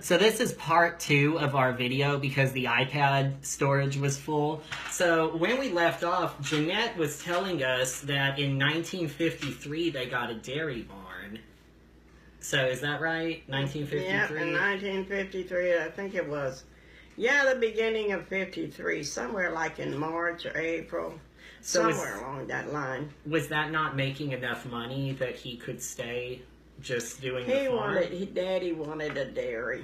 So this is part 2 of our video because the iPad storage was full. So when we left off, Jeanette was telling us that in 1953 they got a dairy barn. So is that right? 1953? Yeah, in 1953, I think it was. Yeah, the beginning of 53, somewhere like in March or April, So somewhere along that line. Was that not making enough money that he could stay just doing the farm? Daddy wanted a dairy.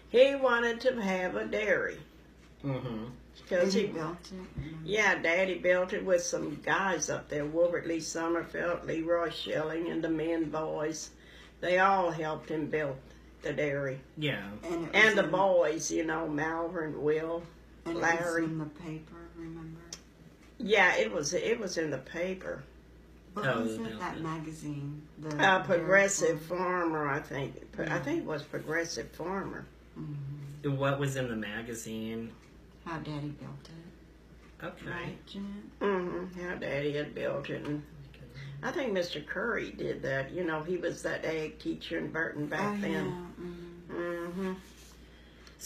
He wanted to have a dairy. Mm-hmm. Because he built it? Yeah, Daddy built it with some guys up there, Wilbert Lee Sommerfeld, Leroy Schilling, and the men boys. They all helped him build the dairy. Yeah. And the boys, you know, Malvern, Will, Larry. It was in the paper, remember? Yeah, it was in the paper. What was it, that magazine? Progressive Farmer, I think. Yeah. I think it was Progressive Farmer. Mm-hmm. What was in the magazine? How Daddy built it. Okay. Right, Jeanette? Mm-hmm. How Daddy had built it. And I think Mr. Curry did that. You know, he was that ag teacher in Burton back then. Yeah. Mm-hmm. Mm-hmm.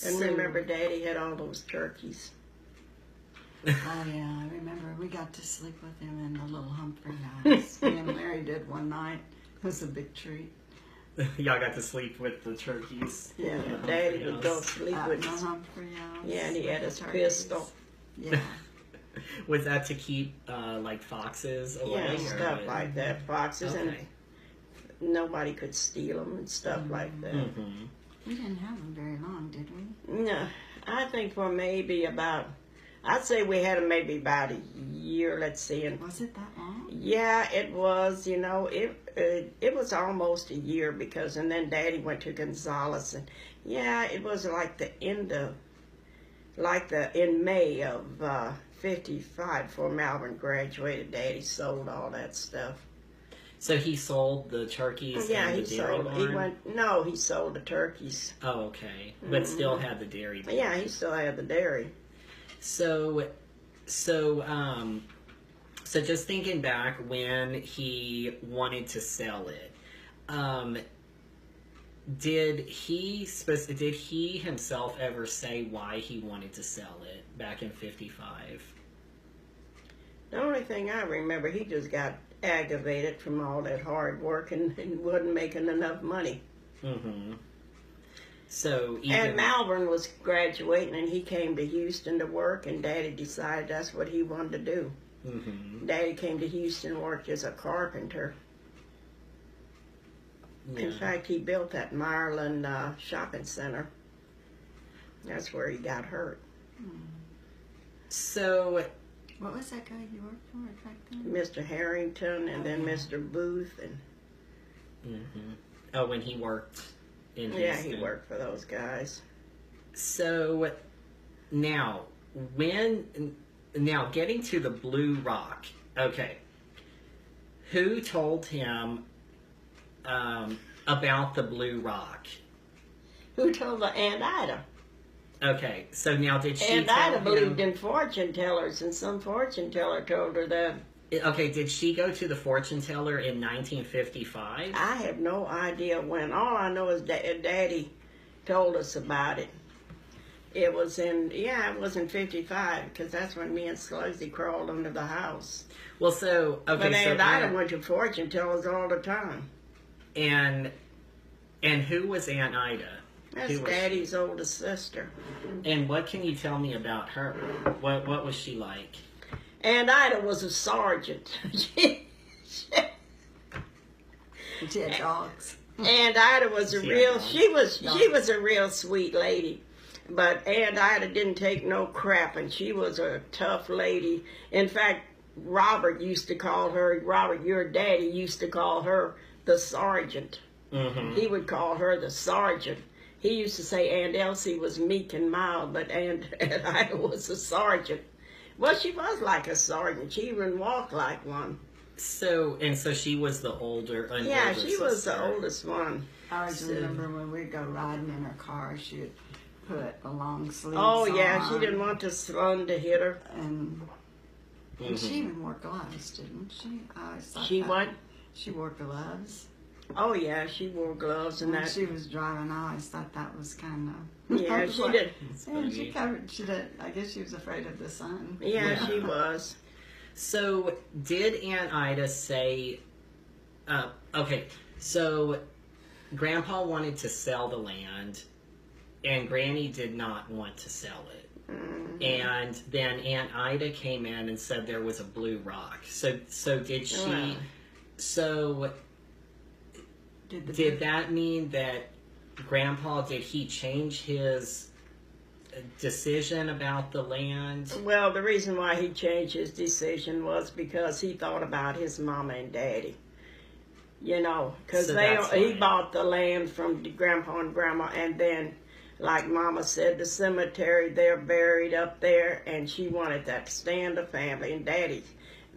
And remember, Daddy had all those turkeys. Oh, yeah, I remember. We got to sleep with him in the little Humphrey house. Me and Mary did one night. It was a big treat. Y'all got to sleep with the turkeys. Yeah, Daddy would go sleep with the his Humphrey house. Yeah, and he had his pistol. Yeah. Was that to keep like foxes away? Yeah, stuff like that. Foxes, and nobody could steal them and stuff like that. Mm-hmm. We didn't have them very long, did we? No, I think for maybe about, I'd say we had them maybe about a year, let's see. And was it that long? Yeah, it was, you know, it was almost a year because, and then Daddy went to Gonzales, and yeah, it was like the end of, in May of 55 before Malvern graduated, Daddy sold all that stuff. So he sold the turkeys and the dairy barn? He sold the turkeys. Oh, okay. But still had the dairy barn. Yeah, he still had the dairy. So just thinking back when he wanted to sell it, did he himself ever say why he wanted to sell it back in 55? The only thing I remember, he just got aggravated from all that hard work and wasn't making enough money. Mm-hmm. So and Malvern was graduating, and he came to Houston to work, and Daddy decided that's what he wanted to do. Mm-hmm. Daddy came to Houston and worked as a carpenter. Yeah. In fact, he built that Maryland shopping center. That's where he got hurt. So, what was that guy you worked for back then? Mr. Harrington, and then Mr. Booth, and. Mm-hmm. Oh, when he worked in Houston. Yeah, he worked for those guys. So, now getting to the Blue Rock. Okay, who told him about the Blue Rock? Who told the Aunt Ida? Okay, so now did she Aunt tell Ida him? believed in fortune tellers, and some fortune teller told her that. Okay, did she go to the fortune teller in 1955? I have no idea when. All I know is Daddy told us about it. It was in 55, because that's when me and Sluggsy crawled under the house. Well, so, okay, but Aunt Ida went to fortune tellers all the time. And who was Aunt Ida? That's Daddy's oldest sister. And what can you tell me about her? What was she like? Aunt Ida was a sergeant. She had dogs. Aunt Ida was she was a real sweet lady. But Aunt Ida didn't take no crap, and she was a tough lady. In fact, Robert, your daddy, used to call her the sergeant. Mm-hmm. He would call her the sergeant. He used to say Aunt Elsie was meek and mild, but Aunt Ida was a sergeant. Well, she was like a sergeant. She even walked like one. So she was the older she was the oldest one. I always remember when we'd go riding in her car, she'd put a long sleeve on. She didn't want the sun to hit her. And she even wore gloves, didn't she? She what? She wore gloves. Oh yeah, she wore gloves and When that. she was driving, I always thought that was kind of. Yeah, she did. And she covered. She did. I guess she was afraid of the sun. Yeah, she was. So, did Aunt Ida say, okay, so Grandpa wanted to sell the land, and Granny did not want to sell it. And then Aunt Ida came in and said there was a blue rock. So did she, Wow. so did that mean that Grandpa, did he change his decision about the land? Well, the reason why he changed his decision was because he thought about his mama and daddy. You know, because So he why. bought the land from Grandpa and Grandma, and then, like Mama said, the cemetery, they're buried up there, and she wanted that to stay in the family. And Daddy,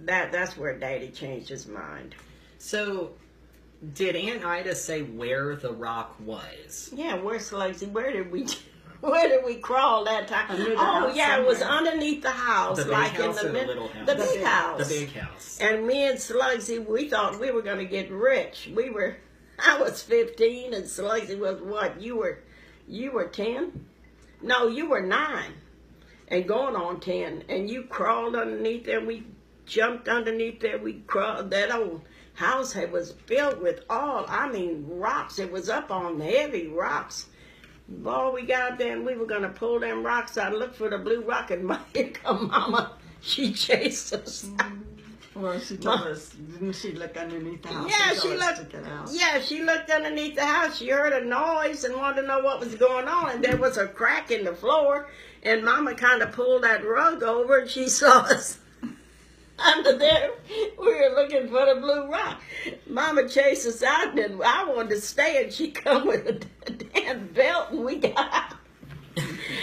that's where Daddy changed his mind. So, did Aunt Ida say where the rock was? Yeah, where's Slugsy? Where did we crawl that time? Under the Oh house yeah, it was somewhere. underneath the house, The big like house in or the the little house? the big house. The big house. And me and Slugsy, we thought we were going to get rich. I was 15, and Slugsy was what? You were 10? No, you were 9, and going on 10. And you crawled underneath there. We jumped underneath there. We crawled. That old house was built with rocks. It was up on heavy rocks. Boy, we got up there and we were going to pull them rocks out, look for the blue rock, and here come Mama. She chased us. Well, she told us, didn't she look underneath the house? Yeah, and she tell us looked. to get out? Yeah, she looked underneath the house. She heard a noise and wanted to know what was going on. And there was a crack in the floor. And Mama kind of pulled that rug over, and she saw us under there. We were looking for the blue rock. Mama chased us out, and I wanted to stay, and she come with a damn belt, and we got out.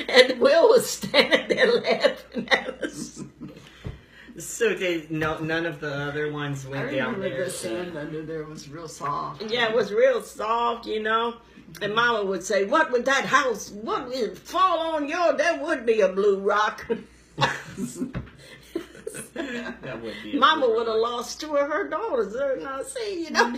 And Will was standing there laughing at us. So did none of the other ones I went down remember there? the sand under there was real soft. Yeah, it was real soft, you know. And Mama would say, "What would that house? What would fall on your? There would be a blue rock." That would be. Mama would have lost two of her daughters. See, you know.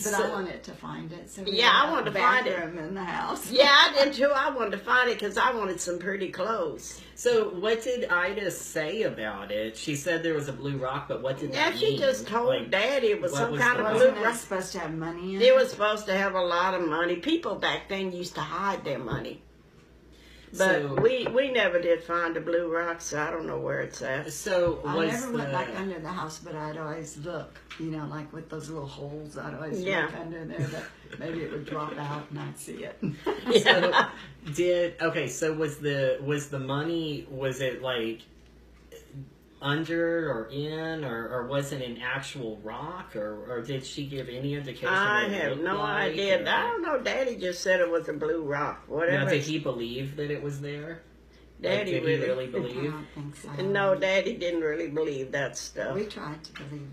But I wanted to find it. So we Yeah, I had wanted a to find it. bathroom in the house. Yeah, I did too. I wanted to find it because I wanted some pretty clothes. So what did Ida say about it? She said there was a blue rock, but what did Yeah, that she mean? just told Like, Daddy it was what some was kind the of rock? blue Wasn't it rock. supposed to have money in They it? were supposed to have a lot of money. People back then used to hide their money. But So- we never did find the blue rock, so I don't know where it's at. So I was never went the- back under the house, but I'd always look, you know, like with those little holes. I'd always Yeah. look under there that maybe it would drop out and I'd see it. Yeah. So was the money, was it like under or in, or was it an actual rock, or did she give any indication? I what it have looked no like, idea. or- I don't know. Daddy just said it was a blue rock. Whatever. Now, did he believe that it was there? Daddy Did really- he really I believe? don't think so. No, Daddy didn't really believe that stuff. We tried to believe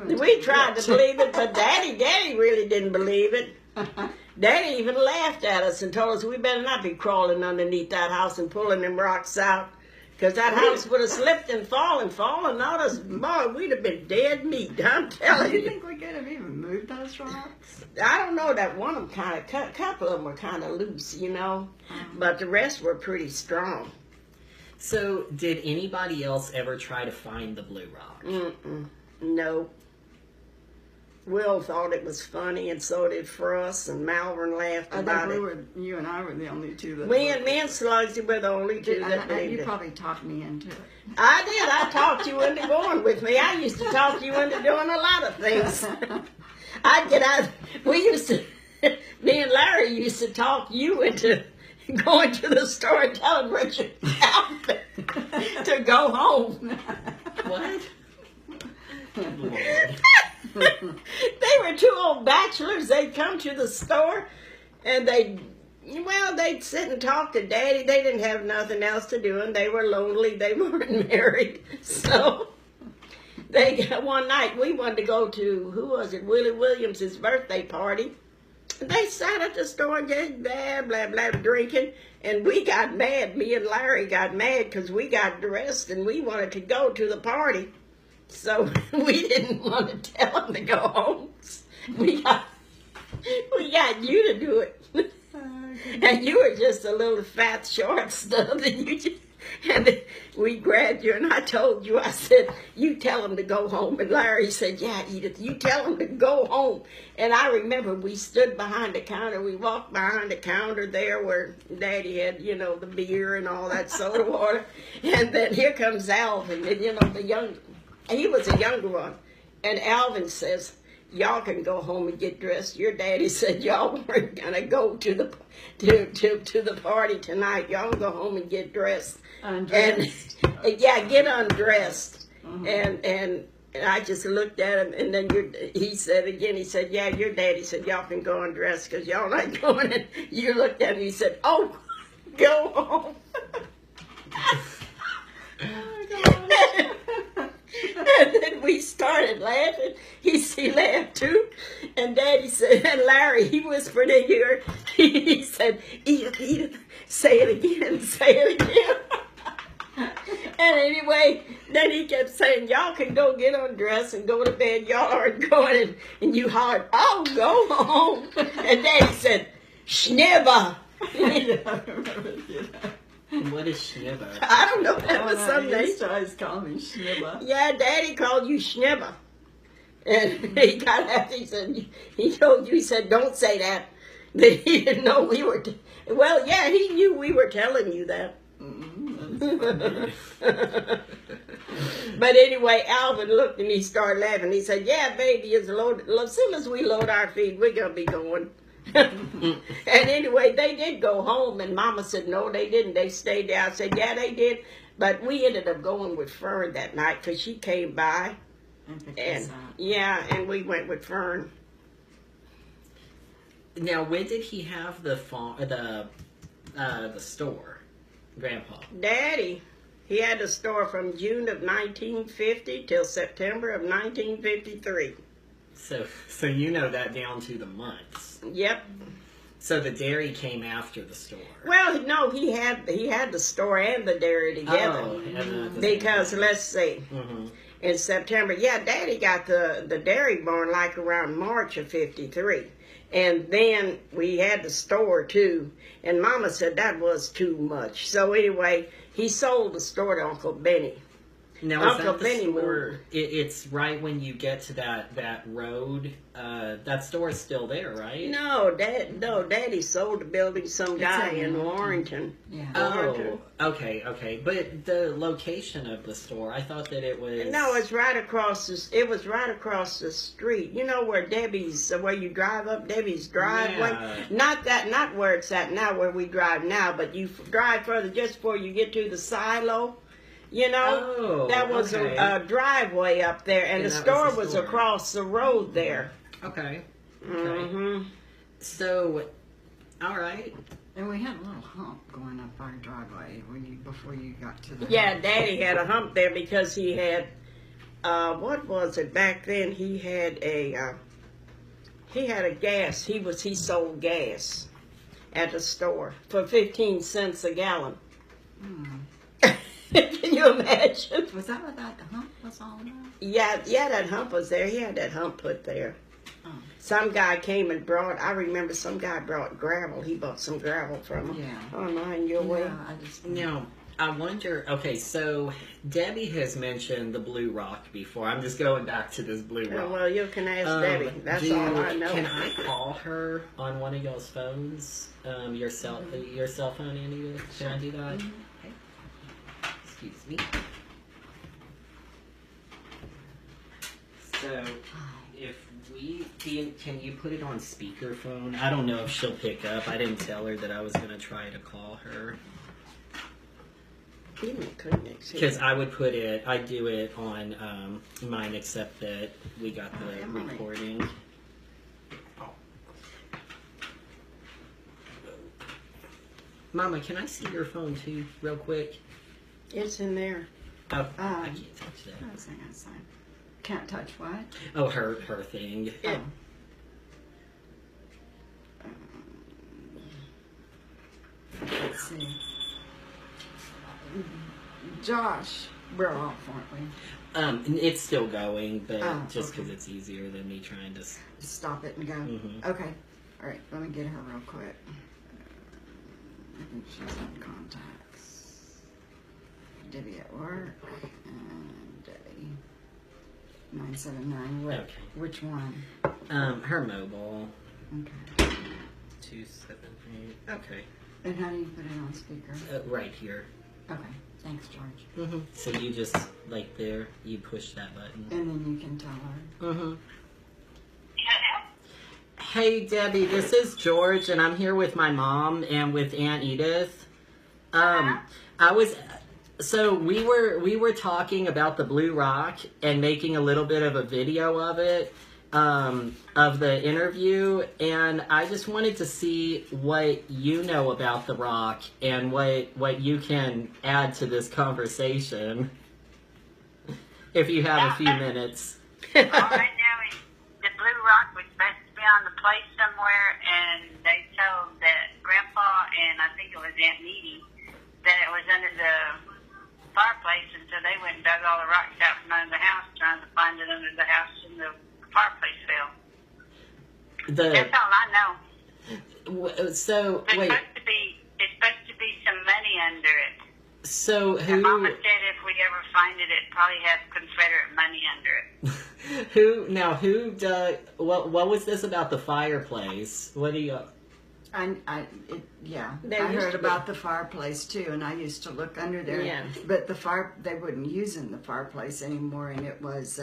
it. We tried to believe it, but Daddy really didn't believe it. Daddy even laughed at us and told us we better not be crawling underneath that house and pulling them rocks out. Because that house would have slipped and fallen on us. Boy, we'd have been dead meat. I'm Do telling you you. think we could have even moved those rocks? I don't know, that one of them kind of, couple of them were kind of loose, you know. But the rest were pretty strong. So did anybody else ever try to find the blue rock? No. Will thought it was funny, and so did Fruss, and Malvern laughed I about think it. you and I were the only two that. Me and Slugsy were the only two that and believed you it. probably talked me into it. I did. I talked you into going with me. I used to talk you into doing a lot of things. I'd get out. Me and Larry used to talk you into going to the store and telling Richard Alfred to go home. What? They were two old bachelors. They'd come to the store and they'd sit and talk to Daddy. They didn't have nothing else to do and they were lonely. They weren't married. So one night we wanted to go to, who was it, Willie Williams' birthday party. And they sat at the store and just blah, blah, blah, drinking. And we got mad. Me and Larry got mad because we got dressed and we wanted to go to the party. So we didn't want to tell him to go home. We got you to do it. And you were just a little fat, short stuff, and we grabbed you, and I told you, I said, you tell him to go home. And Larry said, yeah, Edith, you tell him to go home. And I remember we stood behind the counter. We walked behind the counter there where Daddy had, the beer and all that soda water. And then here comes Alvin, and, he was a younger one. And Alvin says, y'all can go home and get dressed. Your daddy said y'all weren't gonna go to the party tonight. Y'all go home and get dressed. Undressed. And yeah, get undressed. And I just looked at him, and then he said, yeah, your daddy said y'all can go undressed because y'all not going. And you looked at him, he said, oh, go home. And then we started laughing. He laughed too. And Daddy said, and Larry, he whispered in here, he said, Edith, say it again, say it again. And anyway, then he kept saying, y'all can go get undressed and go to bed. Y'all aren't going. And you hollered, I'll go home. And Daddy said, Schnibber. What is Schnibber? I don't know. That was Sunday. He always called me Schnibber. Yeah, Daddy called you Schnibber. And he got after, he told you, he said, don't say that. That he didn't know we were, well, yeah, he knew we were telling you that. But anyway, Alvin looked and he started laughing. He said, yeah, baby, as soon as we load our feed, we're going to be going. And anyway, they did go home, and Mama said, no, they didn't. They stayed there. I said, yeah, they did. But we ended up going with Fern that night because she came by. And yeah, and we went with Fern. Now, when did he have the store, Grandpa? Daddy, he had the store from June of 1950 till September of 1953. So you know that down to the months. Yep. So the dairy came after the store. Well, no, he had the store and the dairy together. Oh, because let's see, in September, yeah, Daddy got the dairy barn like around March of '53, and then we had the store too. And Mama said that was too much. So anyway, he sold the store to Uncle Benny. Now, Uncle Benny store, it's right when you get to that road. That store is still there, right? No, Daddy sold the building to some guy in Warrington. Yeah. Warrington. Oh, okay. But the location of the store, I thought that it was. No, it's right across it was right across the street. You know where where you drive up Debbie's driveway? Yeah. Not where it's at now, where we drive now, but you drive further just before you get to the silo. That was a driveway up there, and the store was across the road there. Okay. Mm-hmm. So, all right. And we had a little hump going up our driveway before you got to the Yeah, Daddy had a hump there because he had, what was it back then? He had a gas. He sold gas at the store for 15 cents a gallon. Can you imagine? Was that what that hump was all about? Yeah, that hump was there. He had that hump put there. Oh. Some guy came and I remember some guy brought gravel. He bought some gravel from him. Yeah. On mine, your way. Now, I wonder, okay, so Debbie has mentioned the Blue Rock before. I'm just going back to this Blue Rock. Well, you can ask Debbie. That's all I know. Can I call her on one of y'all's phones? Your cell phone, Andy? Can I do that? Mm-hmm. Excuse me. So, can you put it on speakerphone? I don't know if she'll pick up. I didn't tell her that I was going to try to call her. Because I do it on mine, except that we got the recording. Mama, can I see your phone too, real quick? It's in there. Oh, I can't touch that. What was I going to say? Can't touch what? Oh, her thing. Yeah. Let's see. Josh We're off, aren't we? It's still going, but Oh, just okay. because it's easier than me trying to. Stop it and go. Mhm. Okay. All right. Let me get her real quick. I think she's on contacts. Debbie at work and Debbie. 979. What? Okay. Which one? Her mobile. Okay. 278. Okay. And how do you put it on speaker? Right here. Okay. Thanks, George. So you just like there, you push that button. And then you can tell her. Hey Debbie, this is George, and I'm here with my mom and with Aunt Edith. We were talking about the Blue Rock and making a little bit of a video of it, of the interview, and I just wanted to see what you know about the Rock and what you can add to this conversation, if you have a few minutes. Well, right now, the Blue Rock was supposed to be on the place somewhere, and they told that Grandpa and I think it was Aunt Needy that it was under the fireplace, and so they went and dug all the rocks out from under the house, trying to find it under the house, and the fireplace fell. That's all I know. So There's wait. supposed to be some money under it. So And Mama who? said if we ever find it, it probably has Confederate money under it. Who dug? What was this about the fireplace? What do you? Yeah, There I used heard to be. about the fireplace too, and I used to look under there. Yeah. But they wouldn't use in the fireplace anymore, and it was,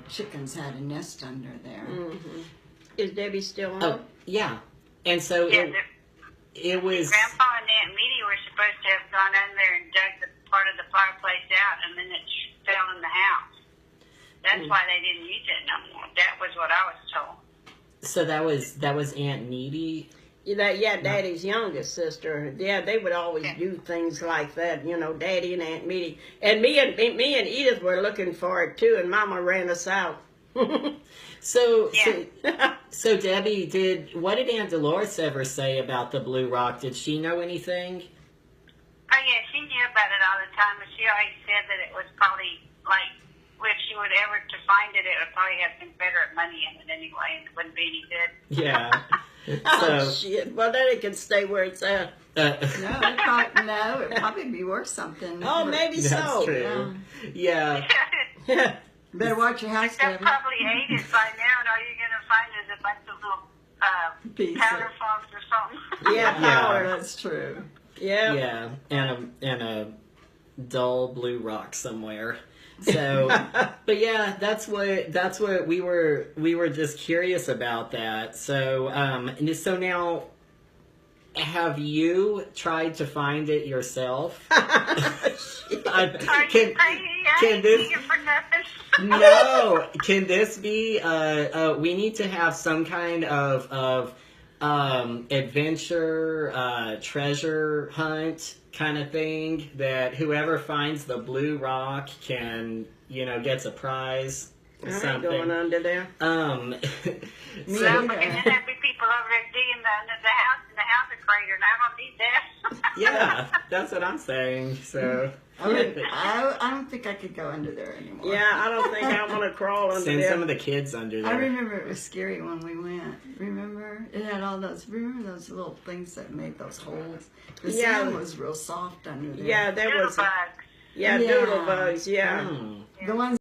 chickens had a nest under there. Is Debbie still on? Oh yeah, and so Yeah, it was. Grandpa and Aunt Meady were supposed to have gone in there and dug the part of the fireplace out, and then it fell in the house. That's why they didn't use it no more. That was what I was told. So that was Aunt Needy. Yeah, Daddy's youngest sister. Yeah, they would always do things like that. Daddy and Aunt Meady, and me and Edith were looking for it too, and Mama ran us out. So Yeah. so Debbie, what did Aunt Dolores ever say about the Blue Rock? Did she know anything? Oh, yeah, she knew about it all the time, and she always said that it was probably, like, if she would ever to find it, it would probably have Confederate money in it anyway, and it wouldn't be any good. Yeah. Oh, shit. Well, then it can stay where it's at. No, it'd probably be worth something. Oh, maybe That's so. true. Yeah. Better watch your house, They'll Debbie. probably ate it by now, and all you're going to find is a bunch of little Piece powder of- foams or something. Yeah, Yeah. power. That's true. Yeah. Yeah, and a dull blue rock somewhere. So, but yeah, that's what we were just curious about that. So, so now, have you tried to find it yourself? Are you Can- crazy? I can ain't this- eating for nothing. No, can this be? We need to have some kind of adventure, treasure hunt kind of thing that whoever finds the Blue Rock can, gets a prize or I ain't something. going under there. Me Well, either. but then there'd be people over there digging under the house, and the house is crater, and I don't need that. Yeah, that's what I'm saying. So I don't think I could go under there anymore. Yeah, I don't think I want to crawl under send there. some of the kids under I there. remember it was scary when we went. Remember? It had all those, remember those little things that made those holes? The Yeah. sand was real soft under there. Yeah, there Doodle was. bugs. Yeah, Yeah. doodle bugs. Yeah. Hmm. The ones